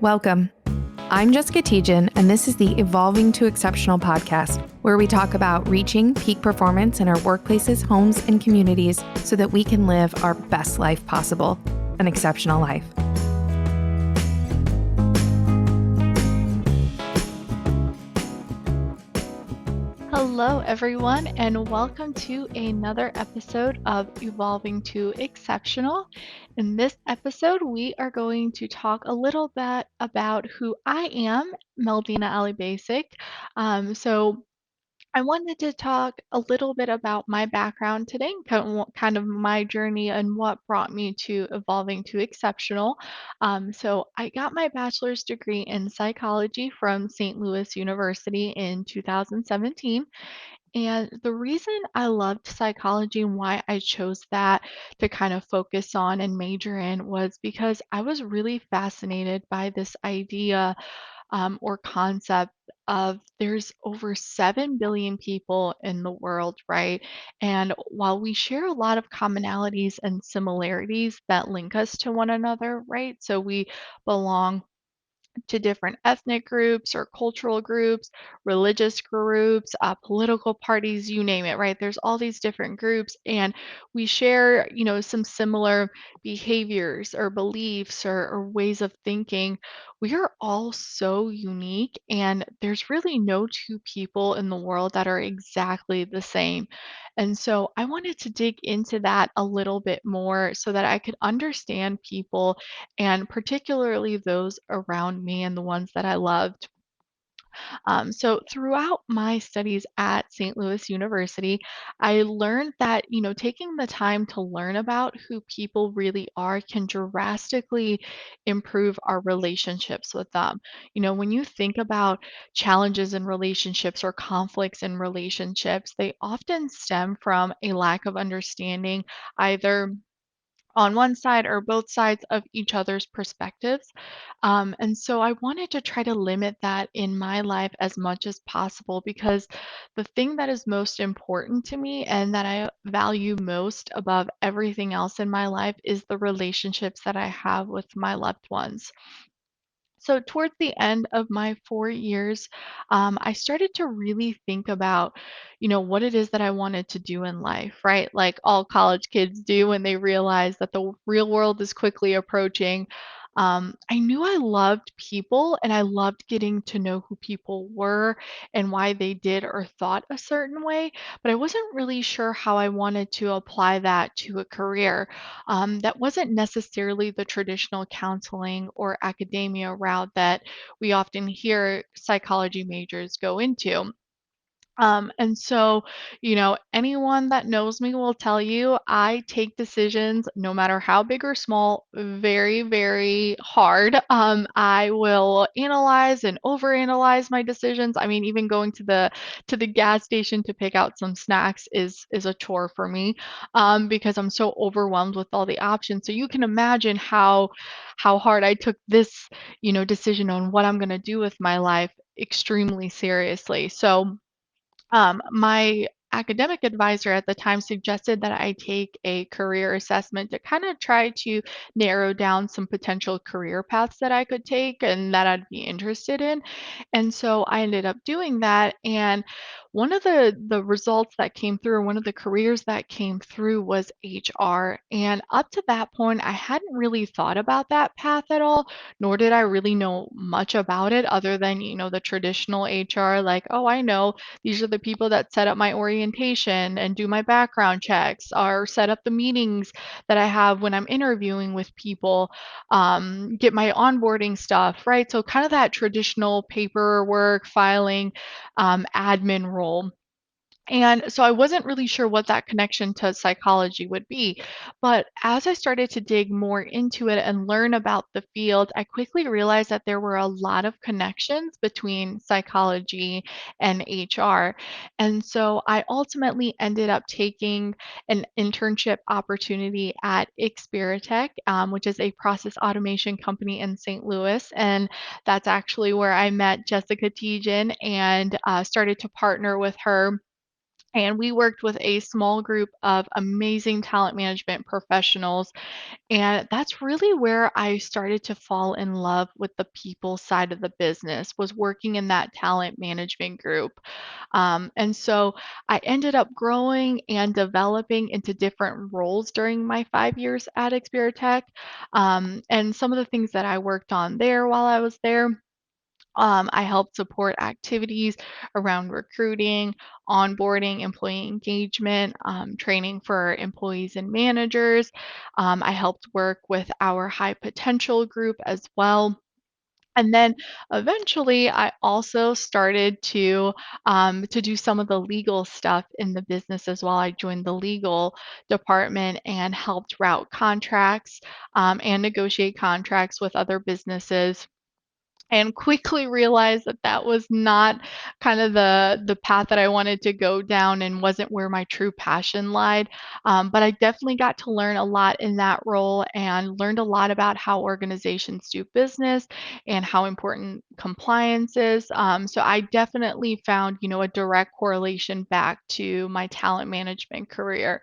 Welcome. I'm Jessica Tejan, and this is the Evolving to Exceptional podcast, where we talk about reaching peak performance in our workplaces, homes, and communities so that we can live our best life possible, an exceptional life. Hello, everyone, and welcome to another episode of Evolving to Exceptional. In this episode, we are going to talk a little bit about who I am, Meldina Alibasic. So, I wanted to talk a little bit about my background today, kind of my journey and what brought me to evolving to exceptional. So, I got my bachelor's degree in psychology from St. Louis University in 2017. And the reason I loved psychology and why I chose that to kind of focus on and major in was because I was really fascinated by this idea or concept of there's over 7 billion people in the world, right? And while we share a lot of commonalities and similarities that link us to one another, right? So we belong to different ethnic groups or cultural groups, religious groups, political parties, you name it, right? There's all these different groups, and we share, some similar behaviors or beliefs or ways of thinking. We are all so unique, and there's really no two people in the world that are exactly the same. And so I wanted to dig into that a little bit more so that I could understand people and particularly those around me and the ones that I loved. So throughout my studies at St. Louis University, I learned that, taking the time to learn about who people really are can drastically improve our relationships with them. When you think about challenges in relationships or conflicts in relationships, they often stem from a lack of understanding, either on one side or both sides of each other's perspectives. And so I wanted to try to limit that in my life as much as possible because the thing that is most important to me and that I value most above everything else in my life is the relationships that I have with my loved ones. So, towards the end of my 4 years, I started to really think about, what it is that I wanted to do in life, right? Like all college kids do when they realize that the real world is quickly approaching. I knew I loved people and I loved getting to know who people were and why they did or thought a certain way, but I wasn't really sure how I wanted to apply that to a career that wasn't necessarily the traditional counseling or academia route that we often hear psychology majors go into. And so, anyone that knows me will tell you I take decisions, no matter how big or small, very, very hard. I will analyze and overanalyze my decisions. I mean, even going to the gas station to pick out some snacks is a chore for me, because I'm so overwhelmed with all the options. So you can imagine how hard I took this, decision on what I'm going to do with my life extremely seriously. So my academic advisor at the time suggested that I take a career assessment to kind of try to narrow down some potential career paths that I could take and that I'd be interested in. And so I ended up doing that. And one of the results that came through, one of the careers that came through was HR. And up to that point, I hadn't really thought about that path at all, nor did I really know much about it other than, the traditional HR, like, oh, I know these are the people that set up my orientation and do my background checks or set up the meetings that I have when I'm interviewing with people, get my onboarding stuff, right? So, kind of that traditional paperwork, filing, admin role. And so I wasn't really sure what that connection to psychology would be. But as I started to dig more into it and learn about the field, I quickly realized that there were a lot of connections between psychology and HR. And so I ultimately ended up taking an internship opportunity at Experitech, which is a process automation company in St. Louis. And that's actually where I met Jessica Tejan and started to partner with her And we worked with a small group of amazing talent management professionals, and that's really where I started to fall in love with the people side of the business, was working in that talent management group. And so I ended up growing and developing into different roles during my 5 years at Experitech. And some of the things that I worked on there while I was there, I helped support activities around recruiting, onboarding, employee engagement, training for employees and managers. I helped work with our high potential group as well. And then eventually, I also started to do some of the legal stuff in the business as well. I joined the legal department and helped route contracts and negotiate contracts with other businesses, and quickly realized that that was not kind of the path that I wanted to go down and wasn't where my true passion lied. But I definitely got to learn a lot in that role and learned a lot about how organizations do business and how important compliance is. So I definitely found, a direct correlation back to my talent management career.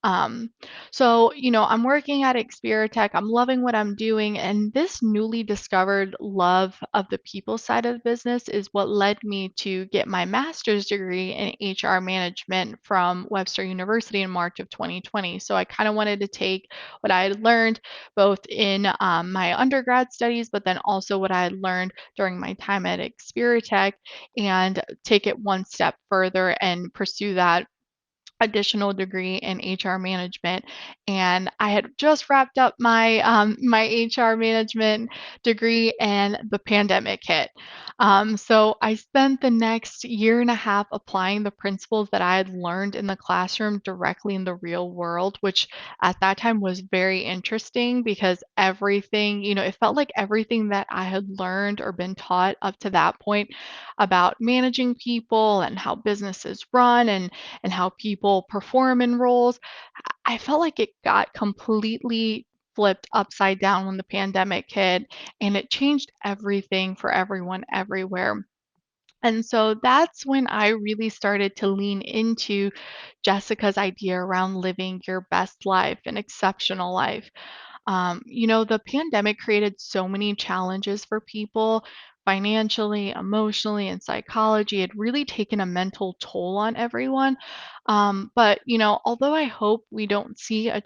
Um, so, I'm working at Experitech. I'm loving what I'm doing. And this newly discovered love of the people side of the business is what led me to get my master's degree in HR management from Webster University in March of 2020. So I kind of wanted to take what I had learned both in my undergrad studies, but then also what I had learned during my time at Experitech and take it one step further and pursue that additional degree in HR management. And I had just wrapped up my HR management degree, and the pandemic hit. So I spent the next year and a half applying the principles that I had learned in the classroom directly in the real world, which at that time was very interesting because everything, it felt like everything that I had learned or been taught up to that point about managing people and how businesses run and how people perform in roles, I felt like it got completely flipped upside down when the pandemic hit, and it changed everything for everyone everywhere. And so that's when I really started to lean into Jessica's idea around living your best life, an exceptional life. The pandemic created so many challenges for people financially, emotionally, and psychology. It really taken a mental toll on everyone. But although I hope we don't see a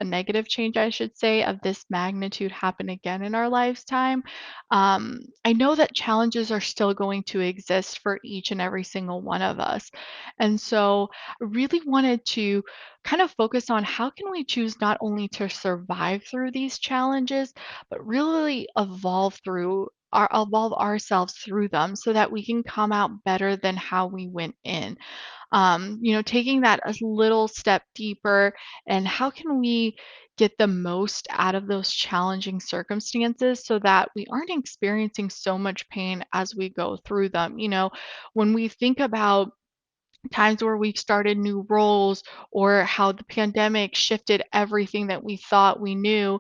negative change, I should say, of this magnitude happen again in our lifetime, I know that challenges are still going to exist for each and every single one of us. And so I really wanted to kind of focus on how can we choose not only to survive through these challenges, but really evolve ourselves through them so that we can come out better than how we went in. Taking that a little step deeper, and how can we get the most out of those challenging circumstances so that we aren't experiencing so much pain as we go through them. When we think about times where we've started new roles or how the pandemic shifted everything that we thought we knew,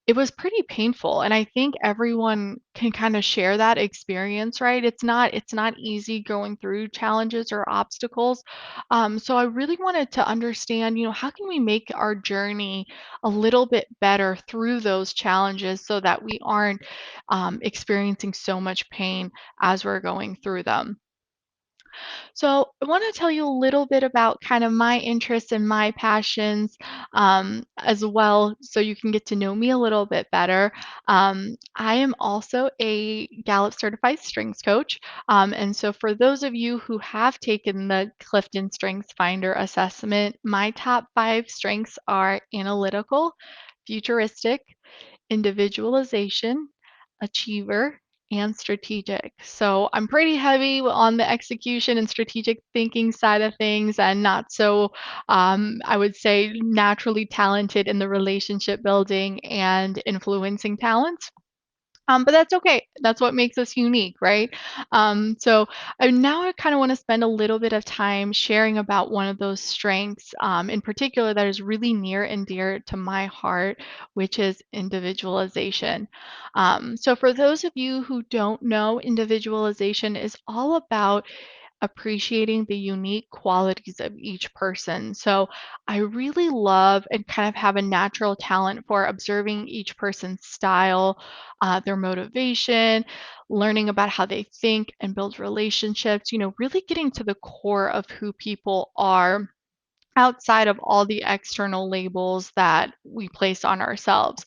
it was pretty painful. And I think everyone can kind of share that experience, right? It's not easy going through challenges or obstacles. So I really wanted to understand, how can we make our journey a little bit better through those challenges so that we aren't experiencing so much pain as we're going through them. So, I want to tell you a little bit about kind of my interests and my passions as well, so you can get to know me a little bit better. I am also a Gallup certified strengths coach. And so, for those of you who have taken the Clifton Strengths Finder assessment, my top 5 strengths are analytical, futuristic, individualization, achiever, and strategic. So I'm pretty heavy on the execution and strategic thinking side of things, and not so, I would say, naturally talented in the relationship building and influencing talents. But that's okay. That's what makes us unique, right? So now I kind of want to spend a little bit of time sharing about one of those strengths, in particular, that is really near and dear to my heart, which is individualization. So for those of you who don't know, individualization is all about appreciating the unique qualities of each person. So I really love and kind of have a natural talent for observing each person's style, their motivation, learning about how they think and build relationships, really getting to the core of who people are outside of all the external labels that we place on ourselves.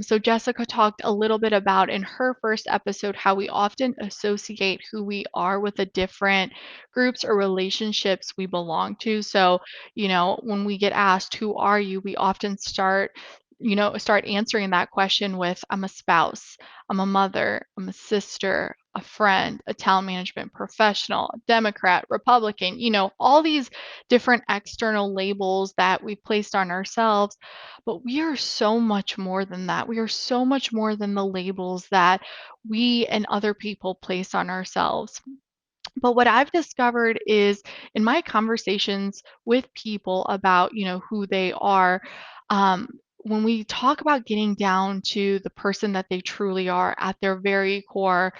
So, Jessica talked a little bit about in her first episode how we often associate who we are with the different groups or relationships we belong to. So, when we get asked, "Who are you?" we often start answering that question with, "I'm a spouse, I'm a mother, I'm a sister, a friend, a talent management professional, a Democrat, Republican," all these different external labels that we've placed on ourselves. But we are so much more than that. We are so much more than the labels that we and other people place on ourselves. But what I've discovered is in my conversations with people about, who they are, um, when we talk about getting down to the person that they truly are at their very core,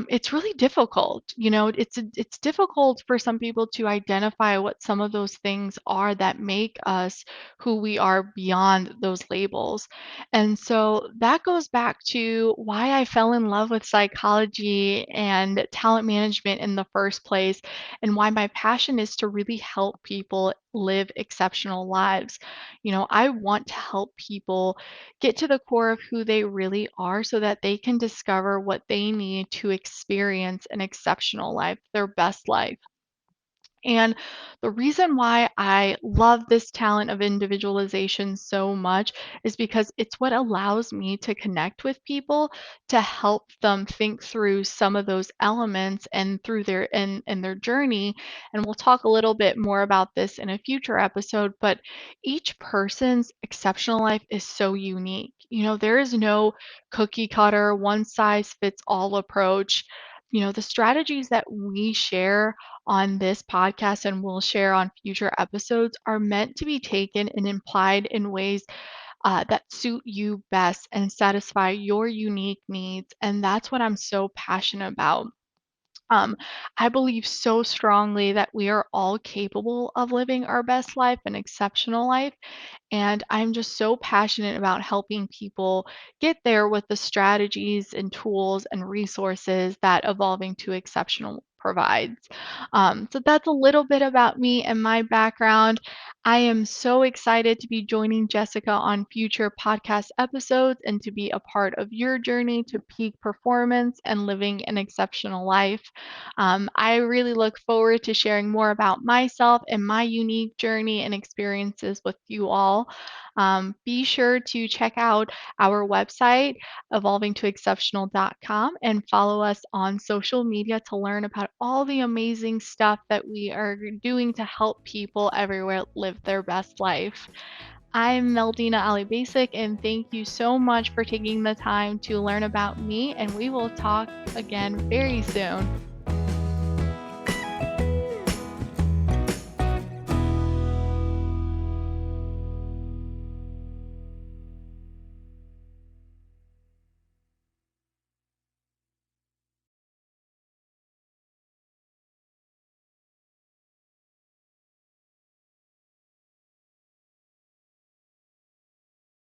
it's really difficult. It's difficult for some people to identify what some of those things are that make us who we are beyond those labels. And so that goes back to why I fell in love with psychology and talent management in the first place, and why my passion is to really help people live exceptional lives. I want to help people get to the core of who they really are so that they can discover what they need to experience an exceptional life, their best life. And the reason why I love this talent of individualization so much is because it's what allows me to connect with people to help them think through some of those elements and through their journey. And we'll talk a little bit more about this in a future episode, but each person's exceptional life is so unique. There is no cookie cutter, one size fits all approach. The strategies that we share on this podcast and will share on future episodes are meant to be taken and implied in ways that suit you best and satisfy your unique needs. And that's what I'm so passionate about. Um, I believe so strongly that we are all capable of living our best life, an exceptional life. And I'm just so passionate about helping people get there with the strategies and tools and resources that Evolving to Exceptional provides. So that's a little bit about me and my background. I am so excited to be joining Jessica on future podcast episodes and to be a part of your journey to peak performance and living an exceptional life. I really look forward to sharing more about myself and my unique journey and experiences with you all. Be sure to check out our website, evolvingtoexceptional.com, and follow us on social media to learn about all the amazing stuff that we are doing to help people everywhere live their best life. I'm Meldina Alibasic, and thank you so much for taking the time to learn about me, and we will talk again very soon.